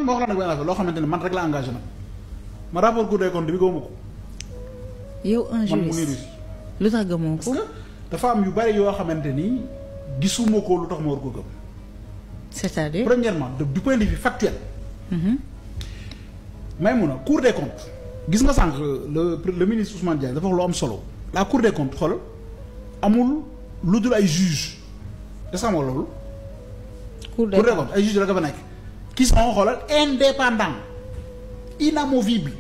ma wax la nag benn affaire loo xamante ne man rek la engagé nag ma rapport Cour des comptes bi gëmuma ko. yow un juriste lu tax gëmoo ko. parce que dafa am yu bari yoo xamante ni gisuma ko lu tax ma war ko gëm. c'est-à-dire. premièrement du point de vue factuel. may mun a Cour des comptes gis nga sànq le ministre Ousmane Diagne dafa wax lu am solo. la Cour des comptes xool amul lu dul ay juges est-ce que xam nga loolu. Cour des comptes ay juges la nga fa nekk. qui sont xoolal indépendants inamovibles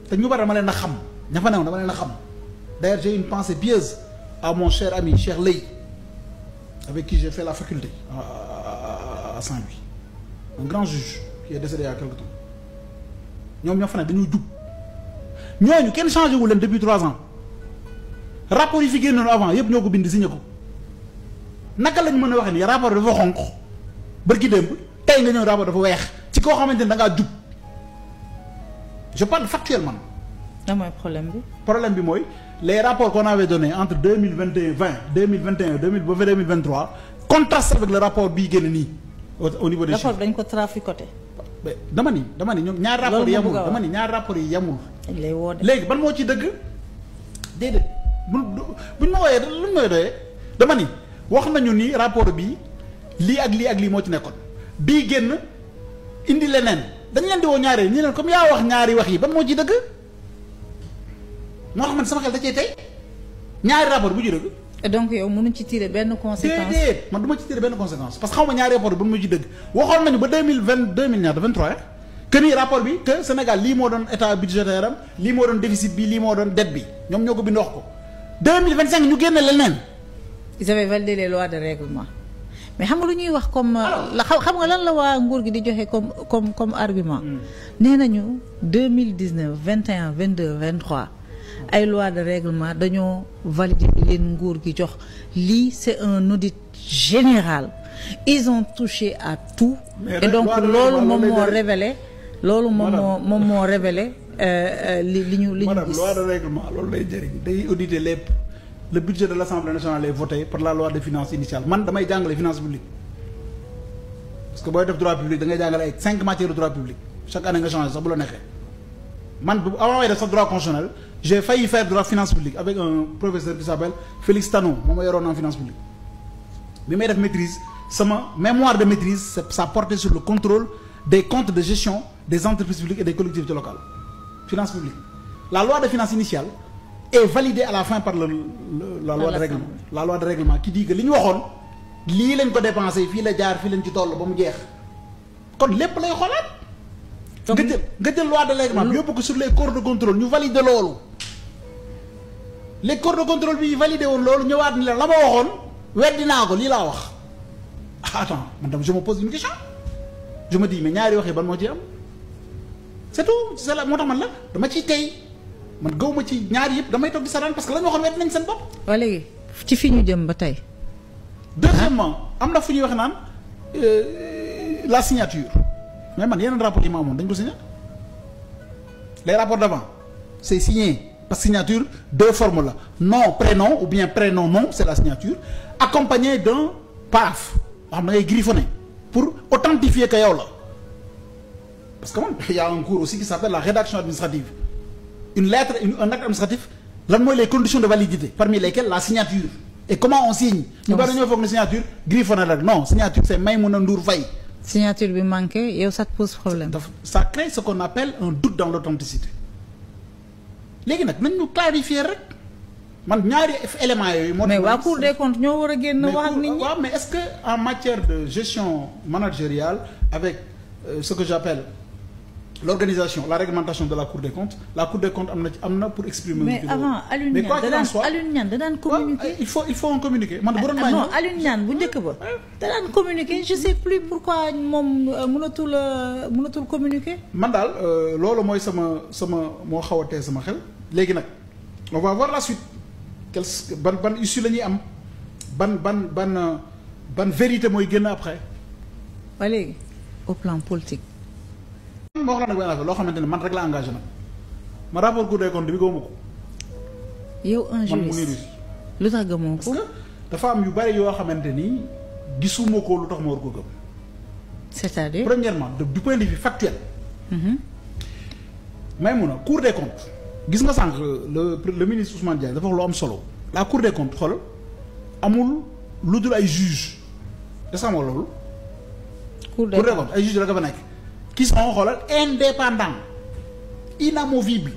te ñu bari dama leen a xam ña fa newoon dama leen a xam d'ailleurs j'ai une pensée pieuse à mon cher ami Cheikh Leye avec qui j'ai fait la faculté à Saint-Louis un grand juge qui est décédé il y a quelque temps ñoom ñoo fa nekk dañuy jub ñooñu kenn changé wu leen depuis 3 ans rapport yi fi génnoon avant yëpp ñoo ko bind signé ko naka lañ mën a waxee ni rapport dafa xonq bërki démb tey nga ñëw rapport dafa weex ci koo xamante ne da ngaa jub je parle factuellement. lan mooy problème bi. problème bi mooy les rapports qu'on avait donnés entre 2021 2023 contrastent avec le rapport bii génn nii au niveau des chiffres. rapport dañ ko traficoté. dama ni ñoom ñaar rapport yi yemul dama ni ñaar rapport yi yemul. dañ lay woo de. léegi ban moo ci dëgg déedéet buñ ma wooyee luñ may doyee dama ni wax nañu ni rapport bi lii ak lii moo ci nekkoon bii génn indi leneen dañ leen di woo ñaari ñi leen comme yaa wax ñaari wax yi ban moo ci dëgg moo xam man sama xel da cee tey ñaari rapport bu ci dëgg. et donc yow mënuñ ci tirer benn conséquence. déedéet man du ma ci tirer benn conséquence parce que xaw ma ñaari rapport bi ban moo ci dëgg waxoon nañu ba 2023 que ni rapport bi que Sénégal lii moo doon état budgétaire am lii moo doon déficit bi lii moo doon dette bi ñoom ñoo ko bind wax ko 2025 ñu génne leneen. ils avaient validé les lois de règlement mais xam nga lu ñuy wax comme. xam nga lan la waa nguur gi di joxe comme argument. nee nañu 2019 21 22 23 ay loi de règlement dañoo valider leen nguur gi jox lii c'est un audit général ils ont touché à tout. et donc loolu moom moo révélé. loolu moom moo révélé li ñu gis. madame loi de règlement loolu lay jëriñ day auditer lépp. le budget de l'Assemblée nationale est voté par la loi de finances initiale man damay jàngale finance publique parce que booy def droit public da ngay jàngale ay 5 matières de droit public chaque année nga changé sax bu la neexee man bu avant may def sax droit constitutionnel j'ai failli faire droit finance publique avec un professeur qui s'appelle Félix Tano moom ma yoroon en finance publique bi may def maîtrise sama mémoire de maîtrise ça portait sur le contrôle des comptes de gestion des entreprises publiques et des collectivités locales finance publique la loi de finances initiale est validé à la fin par la loi de règlement la loi de règlement qui dit que li ñu waxoon lii lañ ko dépensé fii la jaar fii lañ ci toll ba mu jeex kon lépp lay xoolaat. nga jël loi de règlement bi yóbbu ko sur les corps de contrôle ñu validé loolu. les corps de contrôle bi validé woon loolu ñëwaat ni la ma waxoon weddi naa ko lii laa wax attends man tam je me pose une question je me dis mais ñaari wax yi ban moo ci am c'est tout c'est la moo tax man la dama ciy tey. man gaw ma ci ñaar yëpp damay toog di saraan parce que la ñu waxoon wet nañ seen bopp. waa léegi ci fi ñu jëm ba tey. deuxièmement am na fu ñuy wax naan la signature mais man yeneen rapport yi ma amoon dañ ko signé les rapports d'avant c'est signé parce que signature 2 formes la nom prénom ou bien prénom nom c'est la signature accompagné d'un paragraphe boo xam da ngay griffonner pour authentifier que yow la parce que man y a un cours aussi qui s'appelle la rédaction administrative. une lettre un acte administratif lan mooy les conditions de validité parmi lesquelles la signature et comment on signe. ñu bari dañoo foog ne signature griffonné rek non signature c'est Maïmouna Ndour Faye. signature bi manqué yow ça te pose problème. ça crée ce qu'on appelle un doute dans l'authenticité léegi nag nañ ñu clarifier rek man ñaari éléments yooyu. moo mais waa Cour des comptes ñoo war a génn wax ak nit ñi. waaw mais est-ce que en matière de gestion managériale avec ce que j'appelle l'organisation la réglementation de la Cour des comptes am na pour exprimer. mais avant Alioune Niane da daan communiquer. il faut en communiquer man bu doon may non Alioune Niane bu njëkk ba. da daan communiquer je sais plus pourquoi moom mënatul communiquer. man daal loolu mooy sama moo xaw a tee sama xel léegi nag on va voir la suite ban issue la ñuy am ban vérité mooy génn après. ba léegi au plan politique. ma wax la nag benn affaire loo xamante ne man rek la engagé nag ma rapport Cour des comptes bi gëmuma ko. yow un juriste lu tax gëmoo ko. parce que dafa am yu bari yoo xamante ni gisuma ko lu tax ma war ko gëm. c'est-à-dire premièrement du point de vue factuel. may mun a Cour des comptes gis nga sànq le ministre Ousmane Diagne dafa wax lu am solo la Cour des comptes xool amul lu dul ay juges est-ce que xam nga loolu. Cour des comptes ay juges la ko fa nekk. qui sont xoolal indépendants inamovibles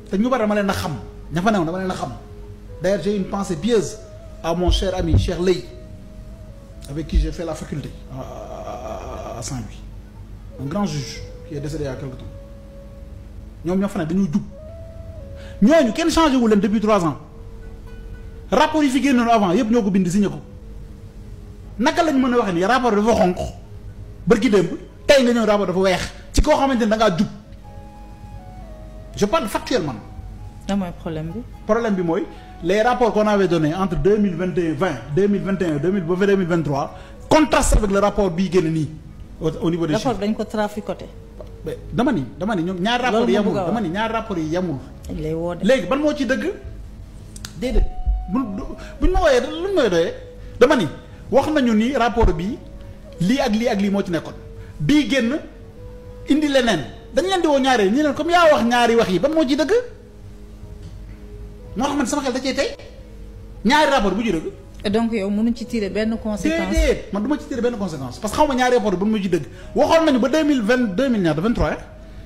te ñu bari dama leen a xam ña fa newoon dama leen a xam d'ailleurs j'ai une pensée pieuse à mon cher ami Cheikh Leye avec qui j'ai fait la faculté à Saint-Louis un grand juge qui est décédé il y a quelque temps ñoom ñoo fa nekk dañuy jub ñooñu kenn changé wu leen depuis 3 ans rapport yi fi génnoon avant yëpp ñoo ko bind signé ko naka lañ mën a waxee ni rapport dafa xonq bërki démb tey nga ñëw rapport dafa weex ci koo xamante ne da ngaa jub je parle factuellement. lan mooy problème bi. problème bi mooy les rapports qu'on avait donnés entre 2021 ba 2023 contrastent avec le rapport bii génn nii au niveau des chiffres. rapport dañ ko traficoté. dama ni ñoom ñaar rapport yi yamul dama ni ñaar rapport yi yamul. dañ lay woo de. léegi ban moo ci dëgg déedéet buñ ma wooyee luñ may doyee dama ni wax nañu ni rapport bi lii ak lii ak lii moo ci nekkoon bii génn indi leneen dañ leen di woo ñaari ñi leen comme yaa wax ñaari wax yi ban moo ci dëgg moo xam man sama xel da cee tey ñaari rapport bu ci dëgg. et donc yow mënuñ ci tirer benn conséquence. déedéet man du ma ci tirer benn conséquence parce que xaw ma ñaari rapport bu mu ci dëgg waxoon nañu ba 2023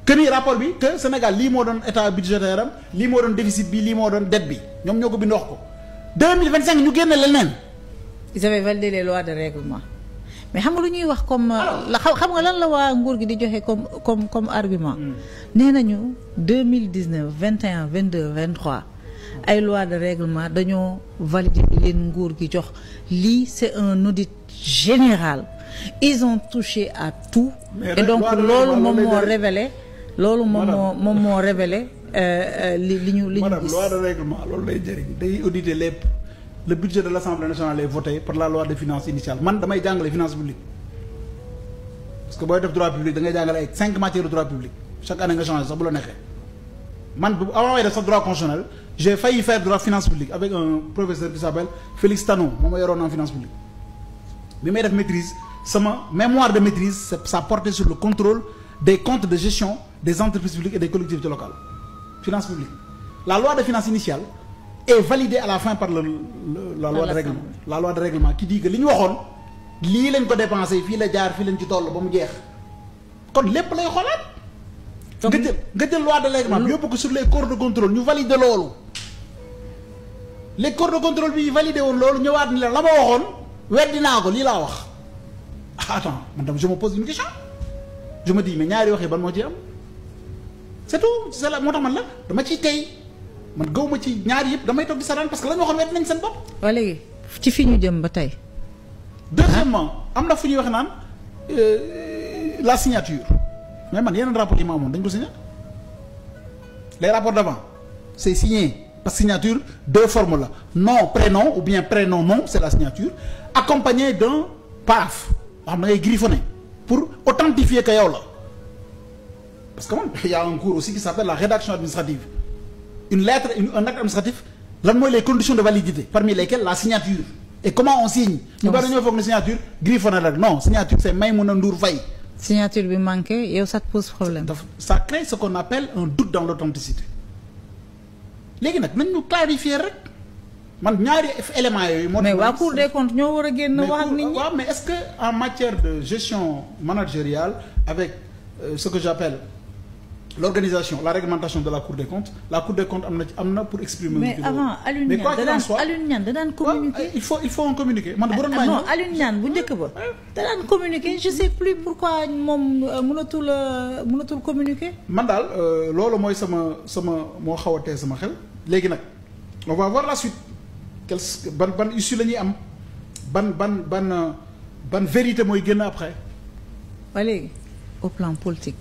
que ni rapport bi que Sénégal lii moo doon état budgétaire am lii moo doon déficit bi lii moo doon dette bi ñoom ñoo ko bind wax ko 2025 ñu génne leneen. ils avaient validé les lois de règlement mais xam nga lu ñuy wax comme. xam nga lan la waa nguur gi di joxe comme argument. nee nañu 2019 21 22 23 ay loi de règlement dañoo valider leen nguur gi jox lii c'est un audit général ils ont touché à tout. et donc loolu moom moo révélé. loolu moom moo révélé li ñu gis. madame loi de règlement loolu lay jëriñ day auditer lépp. Le budget de l'Assemblée nationale est voté par la loi de finances initiale man damay jàngale finance publique parce que booy def droit public da ngay jàngale ay 5 matières de droit public chaque année nga changé sax bu la neexee man bu avant may def sax droit constitutionnel j'ai failli faire droit finance publique avec un professeur qui s'appelle Félix Tano moom ma yoroon en finance publique bi may def maîtrise sama mémoire de maîtrise ça portait sur le contrôle des comptes de gestion des entreprises publiques et des collectivités locales finance publique la loi de finances initiale est validé à la fin par la loi de règlement la loi de règlement qui dit que li ñu waxoon lii lañ ko dépensé fii la jaar fii lañ ci toll ba mu jeex kon lépp lay xoolaat. nga jël loi de règlement bi yóbbu ko sur les corps de contrôle ñu validé loolu les corps de contrôle bi validé woon loolu ñëwaat ni la ma waxoon weddi naa ko lii laa wax attends man tam je me pose une question je me dis mais ñaari wax yi ban moo ci am c'est tout c'est la moo tax man la dama ciy tey. man gaw ma ci ñaar yëpp damay toog di saraan parce que la ñu waxoon wet nañ seen bopp. waa léegi ci fi ñu jëm ba tey. deuxièmement am na fu ñuy wax naan la signature mais man yeneen rapport yi ma amoon dañ ko signé les rapports d'avant c'est signé parce que signature 2 formes la nom prénom ou bien prénom nom c'est la signature accompagné d'un paragraphe boo xam da ngay griffonner pour authentifier que yow la parce que man il y a un cours aussi qui s'appelle la rédaction administrative. Une lettre un acte administratif lan mooy les conditions de validité parmi lesquelles la signature et comment on signe. ñu bari dañoo foog ne signature griffonné rek non signature c'est Maïmouna Ndour Faye. signature bi manqué yow ça te pose problème. ça crée ce qu'on appelle un doute dans l'authenticité léegi nag nañ ñu clarifier rek man ñaari éléments yooyu. moo mais waa Cour des comptes ñoo war a génn wax ak nit ñi. waaw mais est-ce que en matière de gestion managériale avec ce que j'appelle l'organisation la réglementation de la Cour des comptes am na pour exprimer. mais avant Alioune Niane da daan communiquer. il faut en communiquer man bu doon may non Alioune Niane bu njëkk ba. da daan communiquer je sais plus pourquoi moom mënatul communiquer. man daal loolu mooy sama moo xaw a tee sama xel léegi nag on va voir la suite ban issue la ñuy am ban vérité mooy génn après. ba léegi au plan politique.